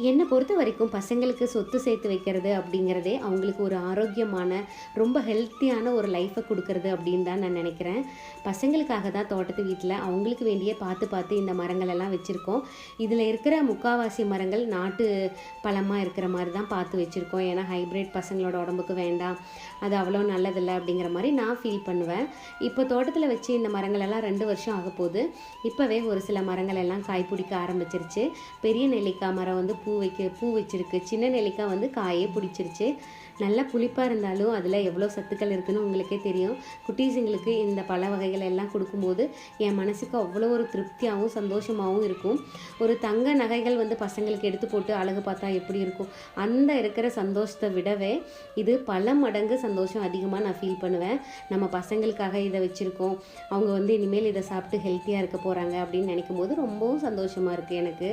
என்னை பொறுத்த வரைக்கும் பசங்களுக்கு சொத்து சேர்த்து வைக்கிறது அப்படிங்கிறதே அவங்களுக்கு ஒரு ஆரோக்கியமான, ரொம்ப ஹெல்த்தியான ஒரு லைஃப்பை கொடுக்கறது அப்படின்னு தான் நான் நினைக்கிறேன். பசங்களுக்காக தான் தோட்டத்து வீட்டில் அவங்களுக்கு வேண்டிய பார்த்து பார்த்து இந்த மரங்கள் எல்லாம் வச்சுருக்கோம். இதில் இருக்கிற முக்காவாசி மரங்கள் நாட்டு பழமாக இருக்கிற மாதிரி தான் பார்த்து வச்சுருக்கோம். ஏன்னா ஹைப்ரிட் பசங்களோட உடம்புக்கு வேண்டாம், அது அவ்வளோ நல்லதில்லை அப்படிங்கிற மாதிரி நான் ஃபீல் பண்ணுவேன். இப்போ தோட்டத்தில் வச்சு இந்த மரங்கள் எல்லாம் 2 வருஷம் ஆக போகுது. இப்போவே ஒரு சில மரங்கள் எல்லாம் காய் பிடிக்க ஆரம்பிச்சிருச்சு. பெரிய நெல்லிக்காய் மரம் வந்து பூ வச்சிருக்கு. சின்ன நெல்லிக்காய் வந்து காயே பிடிச்சிருச்சு. நல்லா புளிப்பாக இருந்தாலும் அதில் எவ்வளோ சத்துக்கள் இருக்குதுன்னு உங்களுக்கே தெரியும். குட்டீஸுங்களுக்கு இந்த பழ வகைகள் எல்லாம் கொடுக்கும்போது என் மனசுக்கு அவ்வளோ ஒரு திருப்தியாகவும் சந்தோஷமாகவும் இருக்கும். ஒரு தங்க நகைகள் வந்து பசங்களுக்கு எடுத்து போட்டு அழகு பார்த்தா எப்படி இருக்கும், அந்த இருக்கிற சந்தோஷத்தை விடவே இது பல மடங்கு சந்தோஷம் அதிகமாக நான் ஃபீல் பண்ணுவேன். நம்ம பசங்களுக்காக இதை வச்சுருக்கோம், அவங்க வந்து இனிமேல் இதை சாப்பிட்டு ஹெல்த்தியாக இருக்க போகிறாங்க அப்படின்னு நினைக்கும் போது ரொம்பவும் சந்தோஷமாக இருக்குது எனக்கு.